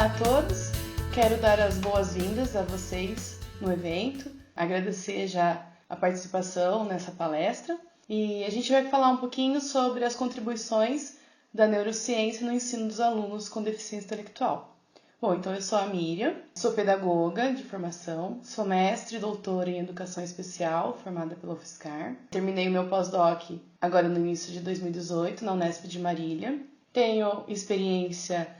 Olá a todos, quero dar as boas-vindas a vocês no evento, agradecer já a participação nessa palestra e a gente vai falar um pouquinho sobre as contribuições da neurociência no ensino dos alunos com deficiência intelectual. Bom, então eu sou a Miriam, sou pedagoga de formação, sou mestre e doutora em educação especial, formada pela UFSCar. Terminei o meu pós-doc agora no início de 2018 na Unesp de Marília. Tenho experiência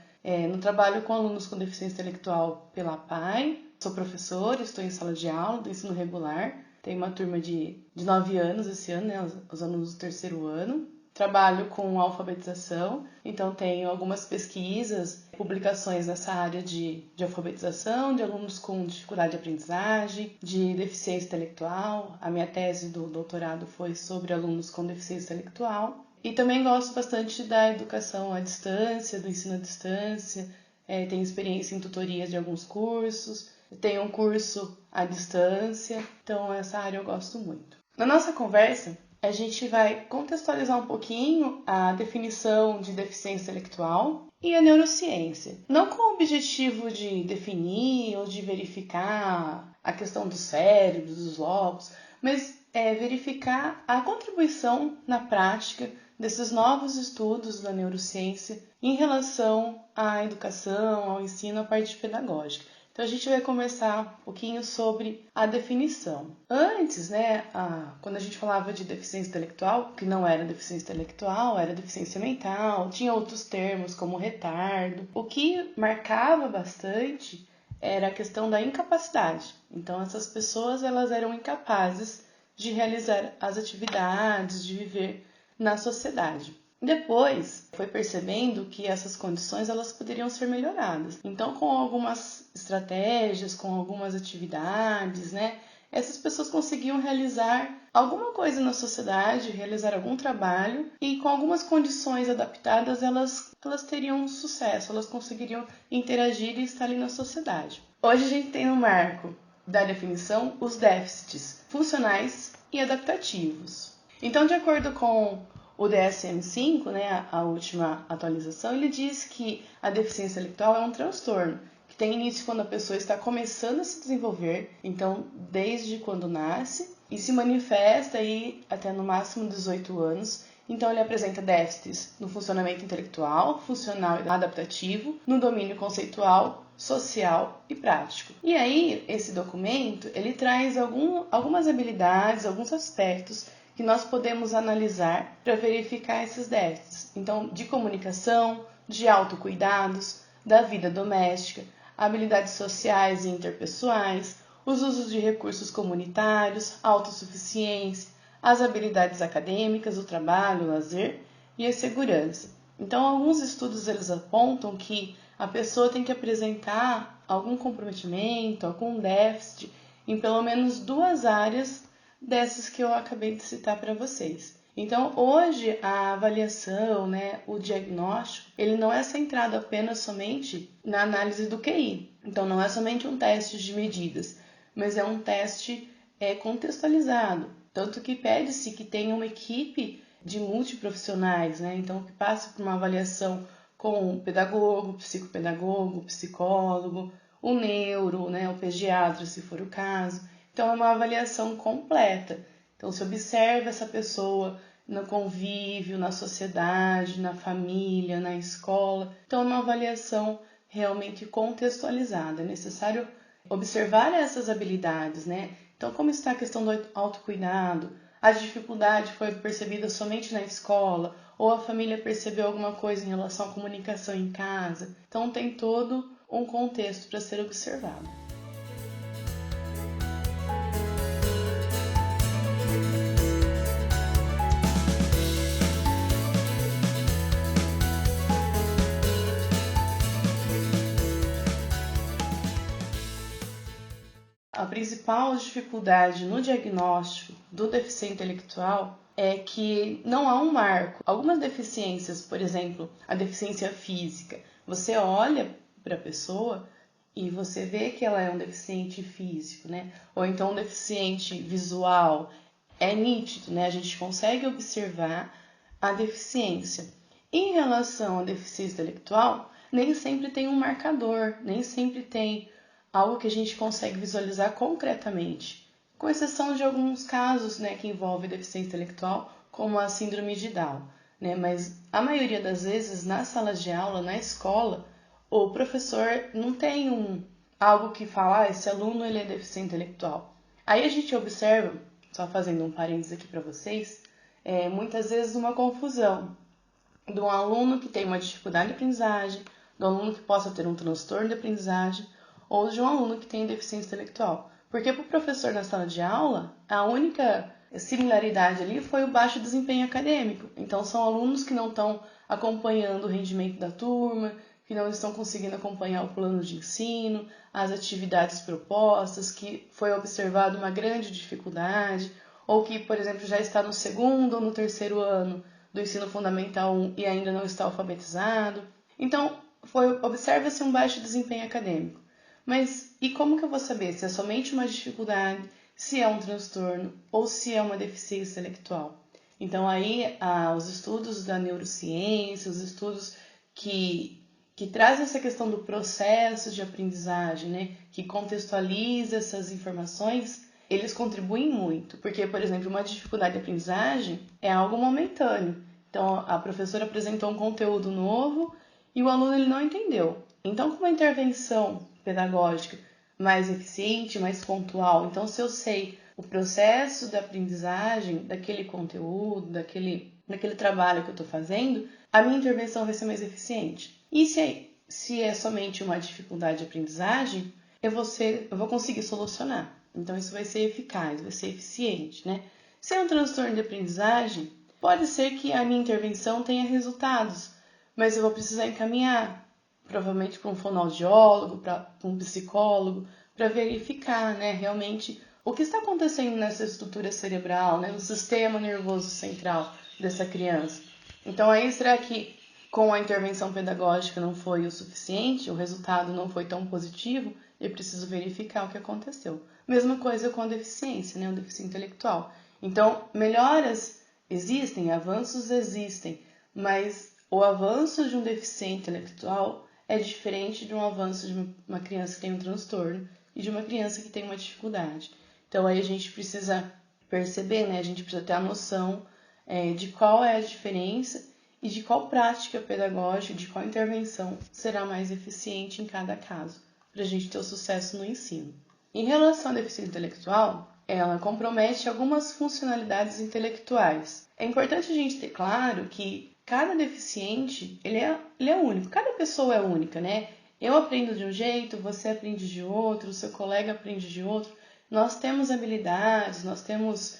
no trabalho com alunos com deficiência intelectual pela APAE. Sou professora, estou em sala de aula do ensino regular. Tenho uma turma de 9 anos esse ano, né, os alunos do terceiro ano. Trabalho com alfabetização, então tenho algumas pesquisas, publicações nessa área de alfabetização, de alunos com dificuldade de aprendizagem, de deficiência intelectual. A minha tese do doutorado foi sobre alunos com deficiência intelectual. E também gosto bastante da educação à distância, do ensino à distância. Tenho experiência em tutorias de alguns cursos, tenho um curso à distância, então essa área eu gosto muito. Na nossa conversa, a gente vai contextualizar um pouquinho a definição de deficiência intelectual e a neurociência. Não com o objetivo de definir ou de verificar a questão dos cérebros, dos lobos, mas verificar a contribuição na prática desses novos estudos da neurociência em relação à educação, ao ensino, à parte pedagógica. Então a gente vai conversar um pouquinho sobre a definição. Antes, quando a gente falava de deficiência intelectual, que não era deficiência intelectual, era deficiência mental, tinha outros termos como retardo. O que marcava bastante era a questão da incapacidade. Então essas pessoas elas eram incapazes de realizar as atividades, de viver na sociedade. Depois, foi percebendo que essas condições elas poderiam ser melhoradas. Então, com algumas estratégias, com algumas atividades, essas pessoas conseguiam realizar alguma coisa na sociedade, realizar algum trabalho e com algumas condições adaptadas elas teriam sucesso, elas conseguiriam interagir e estar ali na sociedade. Hoje a gente tem no marco da definição os déficits funcionais e adaptativos. Então, de acordo com o DSM-5, a última atualização, ele diz que a deficiência intelectual é um transtorno que tem início quando a pessoa está começando a se desenvolver, então desde quando nasce, e se manifesta aí até no máximo 18 anos. Então ele apresenta déficits no funcionamento intelectual, funcional e adaptativo, no domínio conceitual, social e prático. E aí, esse documento, ele traz algumas habilidades, alguns aspectos que nós podemos analisar para verificar esses déficits. Então, de comunicação, de autocuidados, da vida doméstica, habilidades sociais e interpessoais, os usos de recursos comunitários, autossuficiência, as habilidades acadêmicas, o trabalho, o lazer e a segurança. Então, alguns estudos eles apontam que a pessoa tem que apresentar algum comprometimento, algum déficit em pelo menos 2 áreas dessas que eu acabei de citar para vocês. Então, hoje, a avaliação, o diagnóstico, ele não é centrado apenas somente na análise do QI. Então, não é somente um teste de medidas, mas é um teste contextualizado. Tanto que pede-se que tenha uma equipe de multiprofissionais, então que passe por uma avaliação com o pedagogo, psicopedagogo, psicólogo, o neuro, o pediatra, se for o caso. Então, é uma avaliação completa. Então, se observa essa pessoa no convívio, na sociedade, na família, na escola. Então, é uma avaliação realmente contextualizada. É necessário observar essas habilidades, Então, como está a questão do autocuidado? A dificuldade foi percebida somente na escola? Ou a família percebeu alguma coisa em relação à comunicação em casa? Então, tem todo um contexto para ser observado. A principal dificuldade no diagnóstico do deficiente intelectual é que não há um marco. Algumas deficiências, por exemplo, a deficiência física, você olha para a pessoa e você vê que ela é um deficiente físico, Ou então um deficiente visual, é nítido, A gente consegue observar a deficiência. Em relação à deficiência intelectual, nem sempre tem um marcador, nem sempre tem algo que a gente consegue visualizar concretamente, com exceção de alguns casos, né, que envolvem deficiência intelectual, como a síndrome de Down, né? Mas a maioria das vezes, na sala de aula, na escola, o professor não tem algo que fala, esse aluno ele é deficiente intelectual. Aí a gente observa, só fazendo um parênteses aqui para vocês, muitas vezes uma confusão de um aluno que tem uma dificuldade de aprendizagem, do aluno que possa ter um transtorno de aprendizagem, ou de um aluno que tem deficiência intelectual. Porque para o professor na sala de aula, a única similaridade ali foi o baixo desempenho acadêmico. Então são alunos que não estão acompanhando o rendimento da turma, que não estão conseguindo acompanhar o plano de ensino, as atividades propostas, que foi observado uma grande dificuldade, ou que, por exemplo, já está no segundo ou no terceiro ano do ensino fundamental 1 e ainda não está alfabetizado. Então, observa-se um baixo desempenho acadêmico. Mas e como que eu vou saber se é somente uma dificuldade, se é um transtorno ou se é uma deficiência intelectual? Então aí os estudos da neurociência, os estudos que trazem essa questão do processo de aprendizagem, né, que contextualiza essas informações, eles contribuem muito. Porque, por exemplo, uma dificuldade de aprendizagem é algo momentâneo. Então a professora apresentou um conteúdo novo e o aluno ele não entendeu. Então, com uma intervenção pedagógica mais eficiente, mais pontual, então se eu sei o processo da aprendizagem daquele conteúdo, daquele trabalho que eu estou fazendo, a minha intervenção vai ser mais eficiente. E se é somente uma dificuldade de aprendizagem, eu vou conseguir solucionar. Então isso vai ser eficaz, vai ser eficiente, né? Se é um transtorno de aprendizagem, pode ser que a minha intervenção tenha resultados, mas eu vou precisar encaminhar, provavelmente para um fonoaudiólogo, para um psicólogo, para verificar, né, realmente o que está acontecendo nessa estrutura cerebral, né, no sistema nervoso central dessa criança. Então aí será que com a intervenção pedagógica não foi o suficiente, o resultado não foi tão positivo? Eu preciso verificar o que aconteceu. Mesma coisa com a deficiência, né, o deficiente intelectual. Então, melhoras existem, avanços existem, mas o avanço de um deficiente intelectual é diferente de um avanço de uma criança que tem um transtorno e de uma criança que tem uma dificuldade. Então aí a gente precisa perceber, né? A gente precisa ter a noção de qual é a diferença e de qual prática pedagógica, de qual intervenção será mais eficiente em cada caso, para a gente ter o sucesso no ensino. Em relação à deficiência intelectual, ela compromete algumas funcionalidades intelectuais. É importante a gente ter claro que cada deficiente, ele é único, cada pessoa é única, né? Eu aprendo de um jeito, você aprende de outro, o seu colega aprende de outro. Nós temos habilidades, nós temos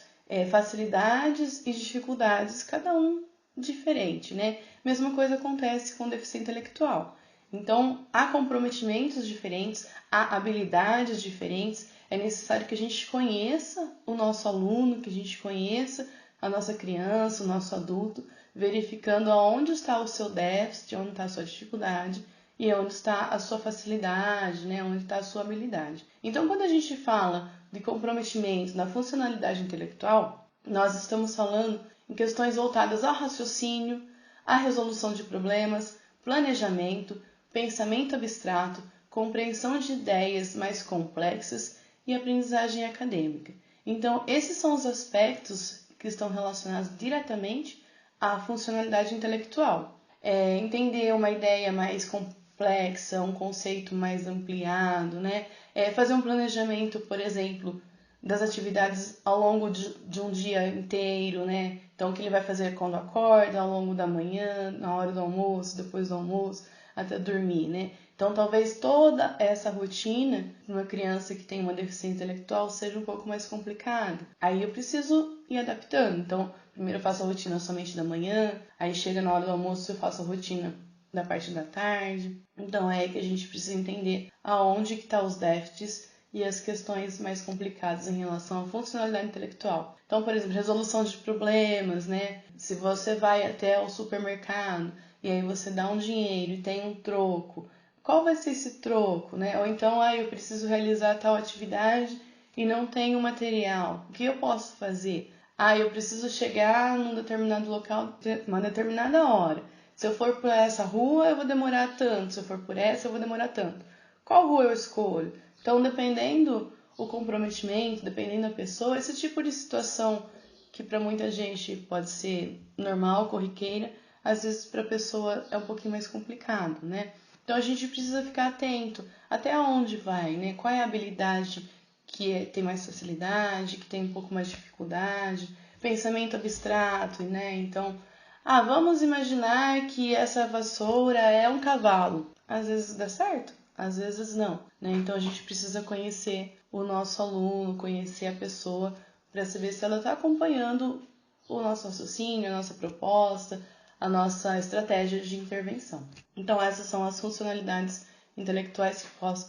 facilidades e dificuldades, cada um diferente, né? Mesma coisa acontece com o deficiente intelectual. Então, há comprometimentos diferentes, há habilidades diferentes. É necessário que a gente conheça o nosso aluno, que a gente conheça a nossa criança, o nosso adulto, verificando aonde está o seu déficit, onde está a sua dificuldade e onde está a sua facilidade, né? Onde está a sua habilidade. Então, quando a gente fala de comprometimento na funcionalidade intelectual, nós estamos falando em questões voltadas ao raciocínio, à resolução de problemas, planejamento, pensamento abstrato, compreensão de ideias mais complexas e aprendizagem acadêmica. Então, esses são os aspectos que estão relacionados diretamente à funcionalidade intelectual. Entender uma ideia mais complexa, um conceito mais ampliado, né? Fazer um planejamento, por exemplo, das atividades ao longo de um dia inteiro, né? Então, o que ele vai fazer quando acorda, ao longo da manhã, na hora do almoço, depois do almoço, até dormir, né? Então, talvez toda essa rotina de uma criança que tem uma deficiência intelectual seja um pouco mais complicada. Aí eu preciso ir adaptando. Então, primeiro eu faço a rotina somente da manhã, aí chega na hora do almoço eu faço a rotina da parte da tarde. Então, é aí que a gente precisa entender aonde que estão os déficits e as questões mais complicadas em relação à funcionalidade intelectual. Então, por exemplo, resolução de problemas, né? Se você vai até o supermercado e aí você dá um dinheiro e tem um troco, qual vai ser esse troco, né? Ou então, eu preciso realizar tal atividade e não tenho material. O que eu posso fazer? Eu preciso chegar num determinado local, uma determinada hora. Se eu for por essa rua, eu vou demorar tanto. Se eu for por essa, eu vou demorar tanto. Qual rua eu escolho? Então, dependendo o comprometimento, dependendo da pessoa, esse tipo de situação que para muita gente pode ser normal, corriqueira, às vezes para a pessoa é um pouquinho mais complicado, né? Então, a gente precisa ficar atento até onde vai, né? Qual é a habilidade que tem mais facilidade, que tem um pouco mais de dificuldade, pensamento abstrato, né? Então, vamos imaginar que essa vassoura é um cavalo. Às vezes dá certo, às vezes não, né? Então a gente precisa conhecer o nosso aluno, conhecer a pessoa para saber se ela está acompanhando o nosso raciocínio, a nossa proposta, a nossa estratégia de intervenção. Então essas são as funcionalidades intelectuais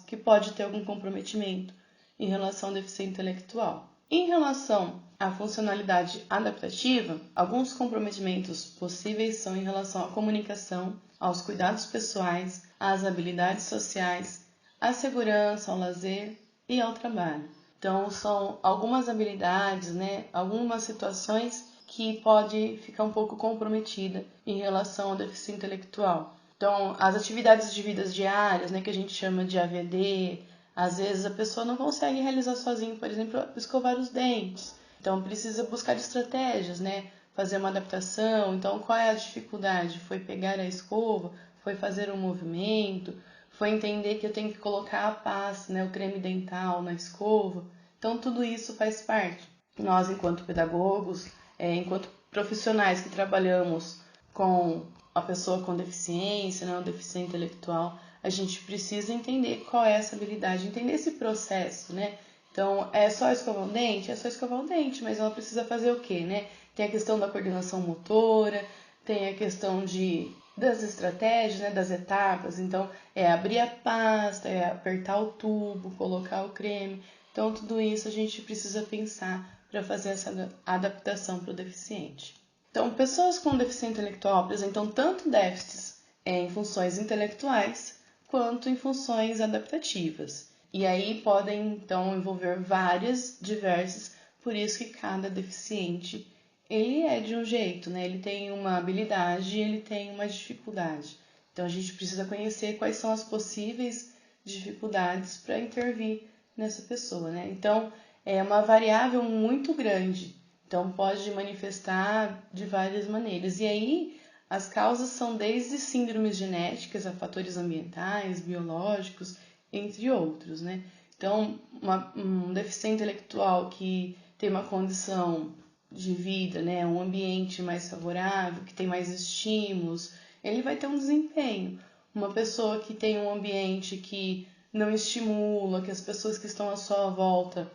que pode ter algum comprometimento em relação ao deficiente intelectual. Em relação à funcionalidade adaptativa, alguns comprometimentos possíveis são em relação à comunicação, aos cuidados pessoais, às habilidades sociais, à segurança, ao lazer e ao trabalho. Então, são algumas habilidades, né, algumas situações que pode ficar um pouco comprometida em relação ao deficiente intelectual. Então, as atividades de vidas diárias, né, que a gente chama de AVD, às vezes a pessoa não consegue realizar sozinha, por exemplo, escovar os dentes. Então precisa buscar estratégias, né? Fazer uma adaptação. Então qual é a dificuldade? Foi pegar a escova? Foi fazer um movimento? Foi entender que eu tenho que colocar a pasta, né? O creme dental na escova? Então tudo isso faz parte. Nós, enquanto pedagogos, enquanto profissionais que trabalhamos com a pessoa com deficiência, né? O deficiente intelectual, a gente precisa entender qual é essa habilidade, entender esse processo, né? Então, é só escovar o dente? É só escovar o dente, mas ela precisa fazer o quê, né? Tem a questão da coordenação motora, tem a questão das estratégias, né? Das etapas. Então, é abrir a pasta, é apertar o tubo, colocar o creme. Então, tudo isso a gente precisa pensar para fazer essa adaptação para o deficiente. Então, pessoas com deficiência intelectual apresentam tanto déficits em funções intelectuais quanto em funções adaptativas. E aí podem, então, envolver diversas, por isso que cada deficiente, ele é de um jeito, né? Ele tem uma habilidade e ele tem uma dificuldade. Então, a gente precisa conhecer quais são as possíveis dificuldades para intervir nessa pessoa, né? Então, é uma variável muito grande. Então, pode manifestar de várias maneiras. E aí, as causas são desde síndromes genéticas a fatores ambientais, biológicos, entre outros, né? Então, um deficiente intelectual que tem uma condição de vida, né, um ambiente mais favorável, que tem mais estímulos, ele vai ter um desempenho. Uma pessoa que tem um ambiente que não estimula, que as pessoas que estão à sua volta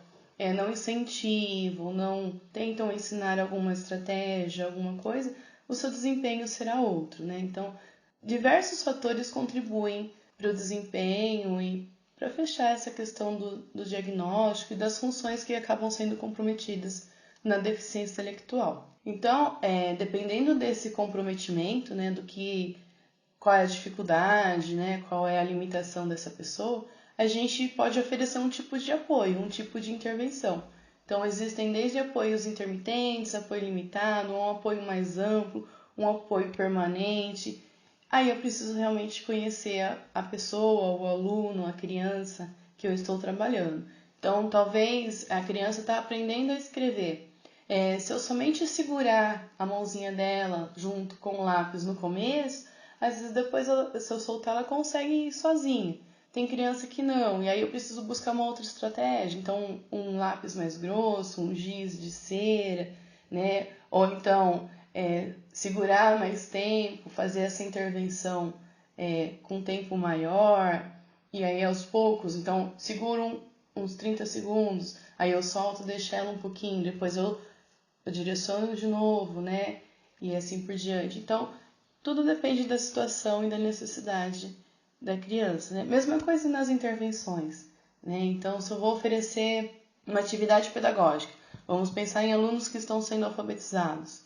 não incentivam, não tentam ensinar alguma estratégia, alguma coisa, o seu desempenho será outro, né? Então, diversos fatores contribuem para o desempenho e para fechar essa questão do diagnóstico e das funções que acabam sendo comprometidas na deficiência intelectual. Então, dependendo desse comprometimento, né, qual é a dificuldade, né, qual é a limitação dessa pessoa, a gente pode oferecer um tipo de apoio, um tipo de intervenção. Então, existem desde apoios intermitentes, apoio limitado, um apoio mais amplo, um apoio permanente. Aí eu preciso realmente conhecer a pessoa, o aluno, a criança que eu estou trabalhando. Então, talvez a criança está aprendendo a escrever. Se eu somente segurar a mãozinha dela junto com o lápis no começo, às vezes depois, se eu soltar, ela consegue ir sozinha. Tem criança que não, e aí eu preciso buscar uma outra estratégia. Então, um lápis mais grosso, um giz de cera, né? Ou então, segurar mais tempo, fazer essa intervenção com tempo maior, e aí aos poucos. Então, seguro uns 30 segundos, aí eu solto, deixo ela um pouquinho, depois eu direciono de novo, né? E assim por diante. Então, tudo depende da situação e da necessidade da criança, né? Mesma coisa nas intervenções, né? Então, se eu vou oferecer uma atividade pedagógica, vamos pensar em alunos que estão sendo alfabetizados.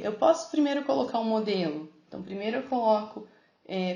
Eu posso primeiro colocar um modelo. Então, primeiro eu coloco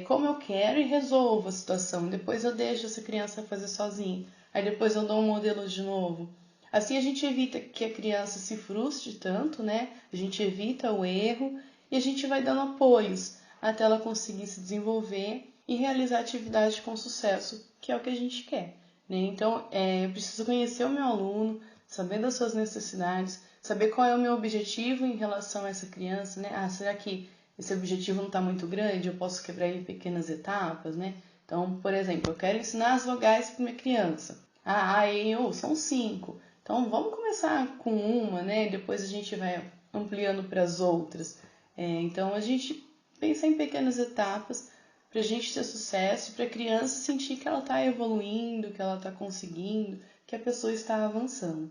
como eu quero e resolvo a situação. Depois eu deixo essa criança fazer sozinha. Aí depois eu dou um modelo de novo. Assim a gente evita que a criança se frustre tanto, né? A gente evita o erro e a gente vai dando apoios. até ela conseguir se desenvolver e realizar a atividade com sucesso, que é o que a gente quer, né? Então, eu preciso conhecer o meu aluno, saber das suas necessidades, saber qual é o meu objetivo em relação a essa criança, né? Será que esse objetivo não está muito grande? Eu posso quebrar ele em pequenas etapas, né? Então, por exemplo, eu quero ensinar as vogais para minha criança. A, E, I, O, são 5. Então, vamos começar com uma, né? E depois a gente vai ampliando para as outras. Então, a gente pensa em pequenas etapas para a gente ter sucesso, para a criança sentir que ela está evoluindo, que ela está conseguindo, que a pessoa está avançando.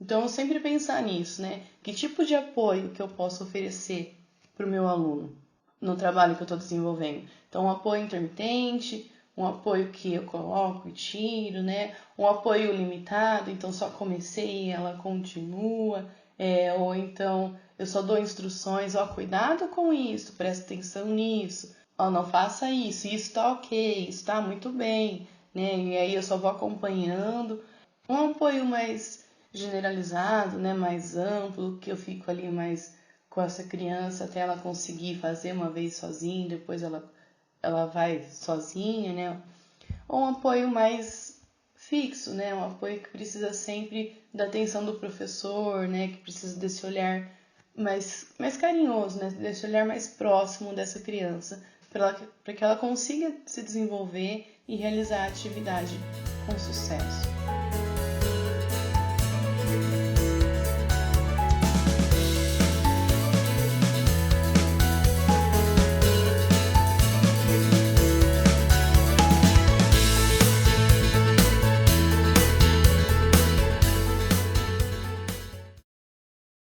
Então, eu sempre pensar nisso, né? Que tipo de apoio que eu posso oferecer para o meu aluno no trabalho que eu estou desenvolvendo? Então, um apoio intermitente, um apoio que eu coloco e tiro, né? Um apoio limitado, então só comecei e ela continua. Ou então eu só dou instruções, cuidado com isso, presta atenção nisso, não faça isso está ok, isso está muito bem, né? E aí eu só vou acompanhando. Um apoio mais generalizado, né? Mais amplo, que eu fico ali mais com essa criança até ela conseguir fazer uma vez sozinha, depois ela vai sozinha, né? Ou um apoio mais fixo, né? Um apoio que precisa sempre da atenção do professor, né? Que precisa desse olhar mais carinhoso, né? Desse olhar mais próximo dessa criança, para que ela consiga se desenvolver e realizar a atividade com sucesso.